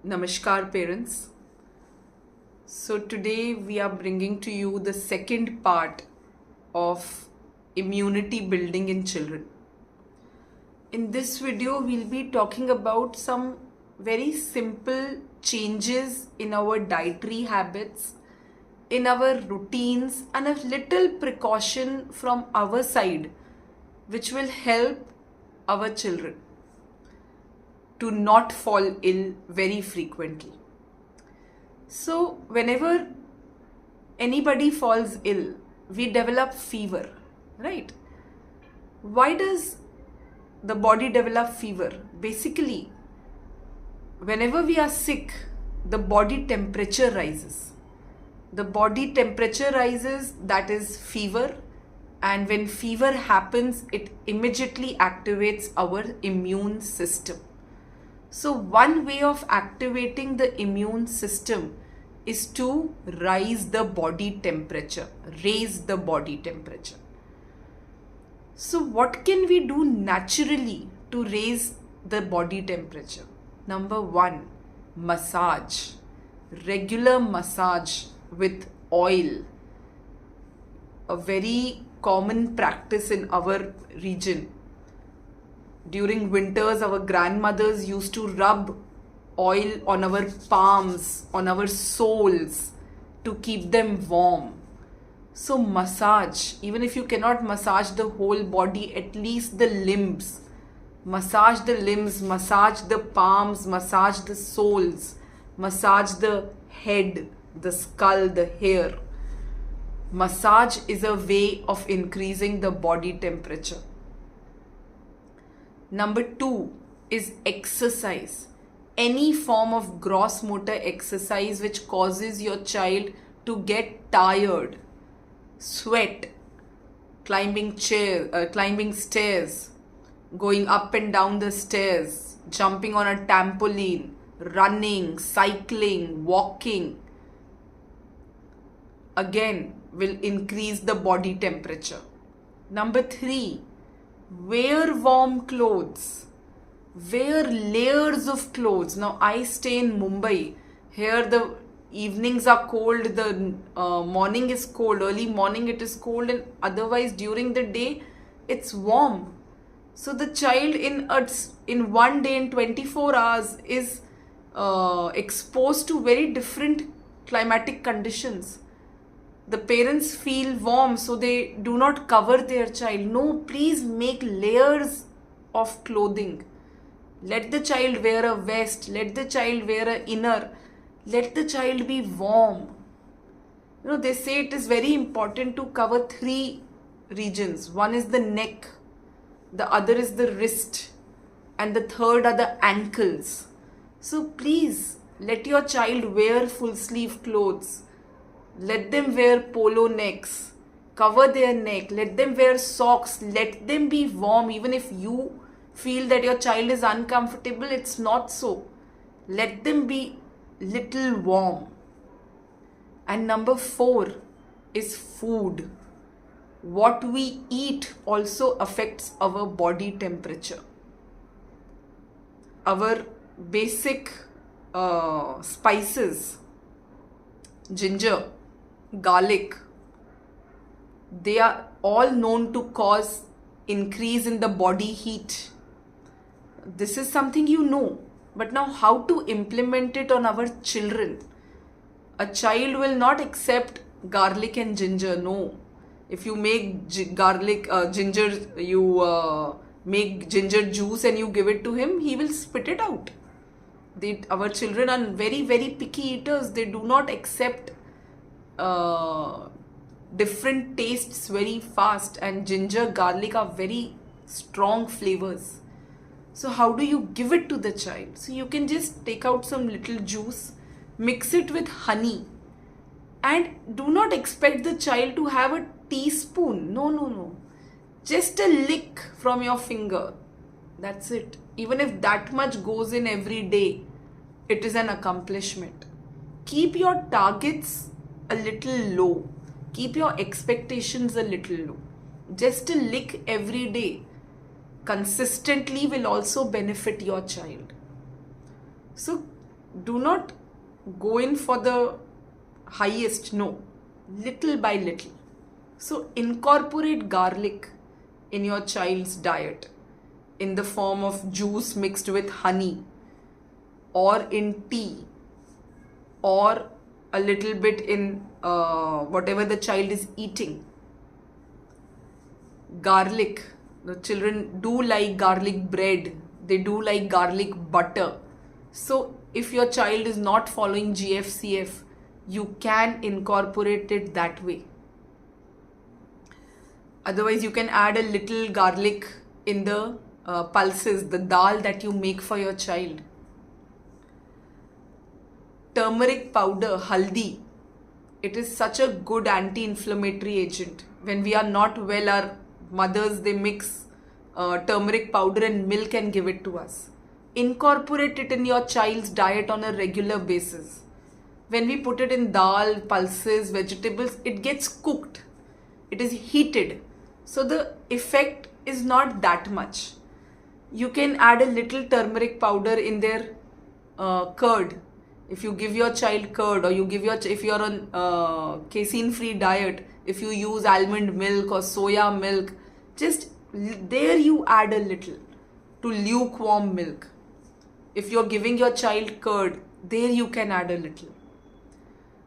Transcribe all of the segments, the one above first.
Namaskar, parents. So, today we are bringing to you the second part of immunity building in children. In this video, we'll be talking about some very simple changes in our dietary habits, in our routines, and a little precaution from our side, which will help our children to not fall ill very frequently. So, whenever anybody falls ill, we develop fever, right? Why does the body develop fever? Basically, whenever we are sick, the body temperature rises. The body temperature rises, that is fever, and when fever happens, it immediately activates our immune system. So, one way of activating the immune system is to raise the body temperature. So, what can we do naturally to raise the body temperature? Number one, massage. Regular massage with oil. A very common practice in our region. During winters, our grandmothers used to rub oil on our palms, on our soles to keep them warm. So, massage, even if you cannot massage the whole body, at least the limbs. Massage the limbs, massage the palms, massage the soles, massage the head, the skull, the hair. Massage is a way of increasing the body temperature. Number two is exercise. Any form of gross motor exercise which causes your child to get tired, sweat, climbing stairs, going up and down the stairs, jumping on a trampoline, running, cycling, walking, again will increase the body temperature. Number three, wear warm clothes. Wear layers of clothes. Now, I stay in Mumbai. Here the evenings are cold, the morning is cold, early morning it is cold, and otherwise during the day it's warm. So the child in one day, in 24 hours, is exposed to very different climatic conditions. The parents feel warm, so they do not cover their child. No, please make layers of clothing. Let the child wear a vest, let the child wear an inner, let the child be warm. They say it is very important to cover three regions. One is the neck, the other is the wrist, and the third are the ankles. So please, let your child wear full sleeve clothes. Let them wear polo necks, cover their neck, let them wear socks, let them be warm. Even if you feel that your child is uncomfortable, it's not so. Let them be little warm. And number four is food. What we eat also affects our body temperature. Our basic spices, ginger, garlic, they are all known to cause increase in the body heat. This is something you know, but now how to implement it on our children? A child will not accept garlic and ginger. No, if you make ginger, you make ginger juice and you give it to him, he will spit it out. Our children are very, very picky eaters. They do not accept different tastes very fast, and ginger, garlic are very strong flavors. So how do you give it to the child? So you can just take out some little juice, mix it with honey, and do not expect the child to have a teaspoon. No. Just a lick from your finger. That's it. Even if that much goes in every day, it is an accomplishment. Keep your targets a little low. Keep your expectations a little low. Just a lick every day consistently will also benefit your child. So Do not go in for the highest, no, little by little. So incorporate garlic in your child's diet in the form of juice mixed with honey, or in tea, or a little bit in whatever the child is eating. Garlic, the children do like garlic bread, they do like garlic butter. So if your child is not following GFCF, you can incorporate it that way. Otherwise, you can add a little garlic in the pulses, the dal that you make for your child. Turmeric powder, haldi, it is such a good anti-inflammatory agent. When we are not well, our mothers, they mix turmeric powder and milk and give it to us. Incorporate it in your child's diet on a regular basis. When we put it in dal, pulses, vegetables, it gets cooked. It is heated. So the effect is not that much. You can add a little turmeric powder in their curd. If you give your child curd, or you give if you're on casein-free diet, if you use almond milk or soya milk, just there you add a little to lukewarm milk. If you're giving your child curd, there you can add a little.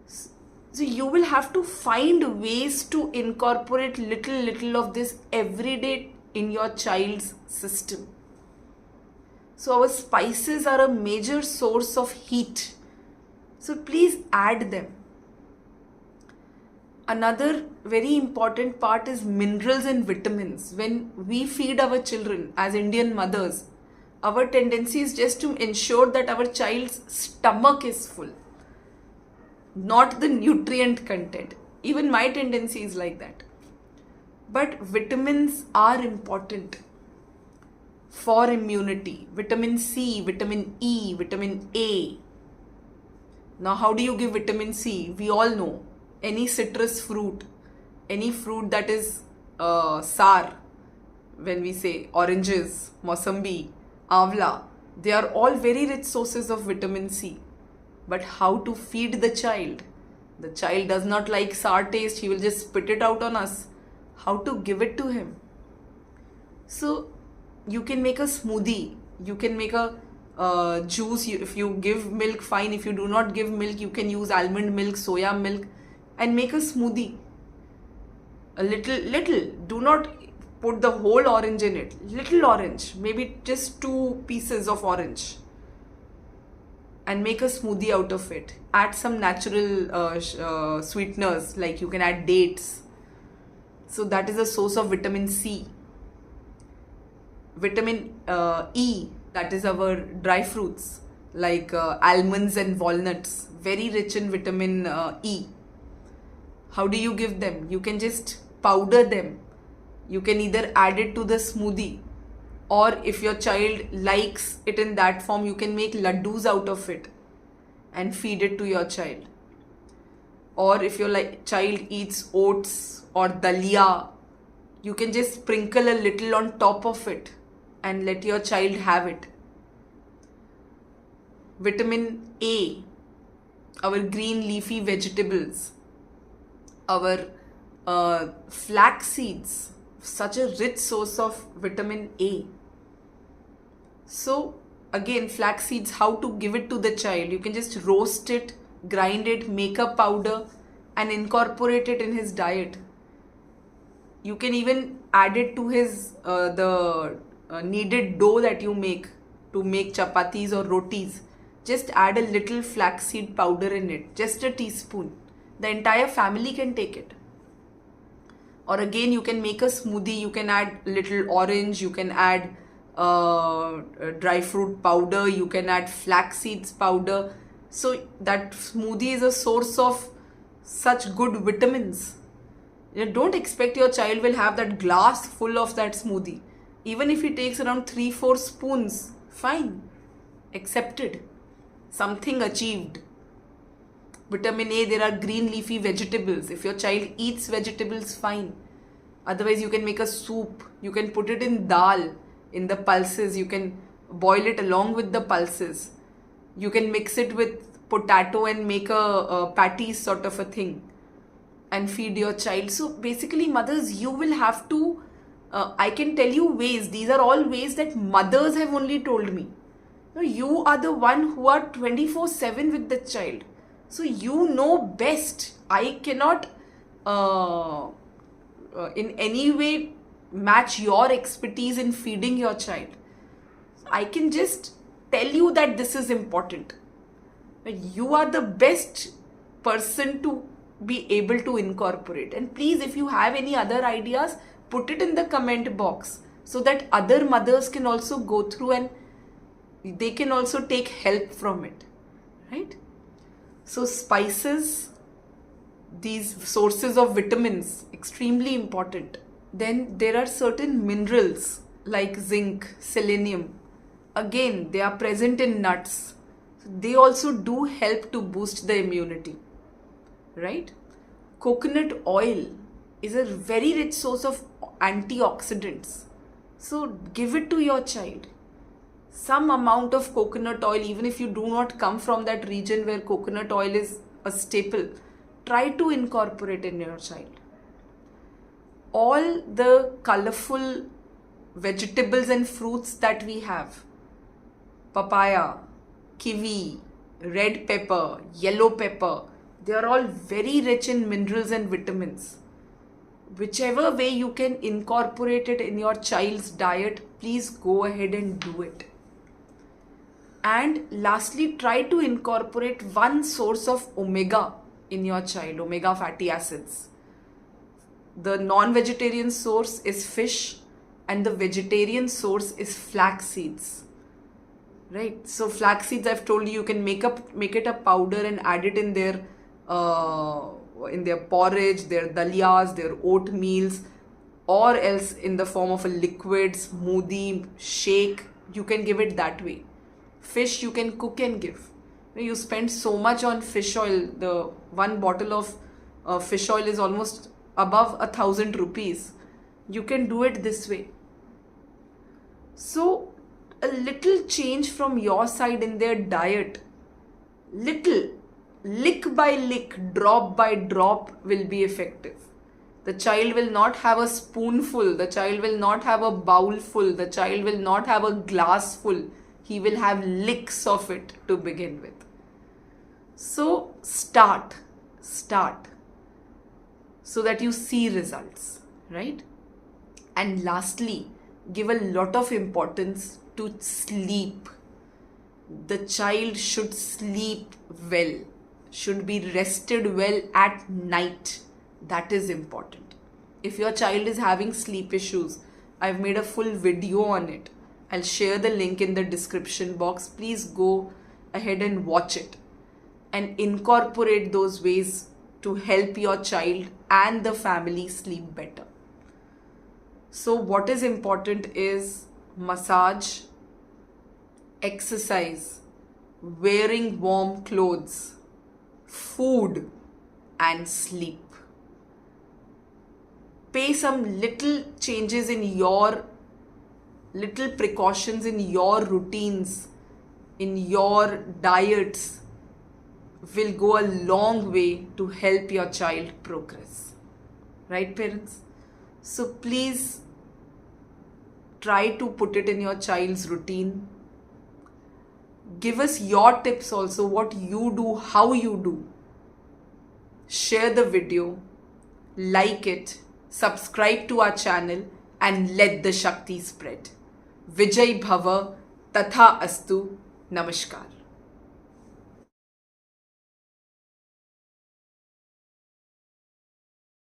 So you will have to find ways to incorporate little of this every day in your child's system. So our spices are a major source of heat. So please add them. Another very important part is minerals and vitamins. When we feed our children as Indian mothers, our tendency is just to ensure that our child's stomach is full, not the nutrient content. Even my tendency is like that. But vitamins are important for immunity. Vitamin C, vitamin E, vitamin A. Now, how do you give vitamin C? We all know. Any citrus fruit, any fruit that is sour, when we say oranges, mosambi, avla, they are all very rich sources of vitamin C. But how to feed the child? The child does not like sour taste, he will just spit it out on us. How to give it to him? So you can make a smoothie, you can make a juice. If you give milk, fine. If you do not give milk, you can use almond milk, soya milk, and make a smoothie. A little, do not put the whole orange in it. Little orange, maybe just 2 pieces of orange, and make a smoothie out of it. Add some natural sweeteners, like you can add dates. So that is a source of vitamin C. Vitamin E, that is our dry fruits, like almonds and walnuts, very rich in vitamin E. How do you give them? You can just powder them. You can either add it to the smoothie, or if your child likes it in that form, you can make laddus out of it and feed it to your child. Or if your child eats oats or dalia, you can just sprinkle a little on top of it and let your child have it. Vitamin A, our green leafy vegetables, our flax seeds, such a rich source of vitamin A. So again, flax seeds, how to give it to the child? You can just roast it, grind it, make a powder, and incorporate it in his diet. You can even add it to his the kneaded dough that you make to make chapatis or rotis. Just add a little flaxseed powder in it, just a teaspoon. The entire family can take it. Or again, you can make a smoothie. You can add little orange, you can add dry fruit powder, you can add flax seeds powder. So that smoothie is a source of such good vitamins. Don't expect your child will have that glass full of that smoothie. Even if he takes around 3-4 spoons, fine, accepted, something achieved. Vitamin A, there are green leafy vegetables. If your child eats vegetables, fine. Otherwise, you can make a soup. You can put it in dal, in the pulses. You can boil it along with the pulses. You can mix it with potato and make a patty sort of a thing and feed your child. So basically, mothers, you will have to, I can tell you ways. These are all ways that mothers have only told me. You are the one who are 24/7 with the child. So you know best. I cannot in any way match your expertise in feeding your child. I can just tell you that this is important. You are the best person to be able to incorporate. And please, if you have any other ideas, put it in the comment box so that other mothers can also go through and they can also take help from it, right? So spices, these sources of vitamins, extremely important. Then there are certain minerals like zinc, selenium. Again, they are present in nuts. They also do help to boost the immunity, right? Coconut oil is a very rich source of antioxidants. So give it to your child. Some amount of coconut oil, even if you do not come from that region where coconut oil is a staple, try to incorporate in your child. All the colorful vegetables and fruits that we have, papaya, kiwi, red pepper, yellow pepper, they are all very rich in minerals and vitamins. Whichever way you can incorporate it in your child's diet, please go ahead and do it. And lastly, try to incorporate one source of omega in your child, omega fatty acids. The non-vegetarian source is fish and the vegetarian source is flax seeds. Right? So flax seeds, I've told you, you can make it a powder and add it in their porridge, their dalias, their oatmeals, or else in the form of a liquid, smoothie, shake. You can give it that way. Fish you can cook and give. You spend so much on fish oil. The one bottle of fish oil is almost above 1,000 rupees. You can do it this way. So a little change from your side in their diet, little, lick by lick, drop by drop will be effective. The child will not have a spoonful, the child will not have a bowl full, the child will not have a glass full. He will have licks of it to begin with. So start so that you see results, right? And lastly, give a lot of importance to sleep. The child should sleep well, should be rested well at night. That is important. If your child is having sleep issues, I've made a full video on it. I'll share the link in the description box. Please go ahead and watch it and incorporate those ways to help your child and the family sleep better. So what is important is massage, exercise, wearing warm clothes, food, and sleep. Pay some little changes in your little precautions in your routines, in your diets, will go a long way to help your child progress. Right, parents? So please try to put it in your child's routine. Give us your tips also, what you do, how you do. Share the video, like it, subscribe to our channel, and let the Shakti spread. Vijay Bhava, Tatha Astu. Namaskar.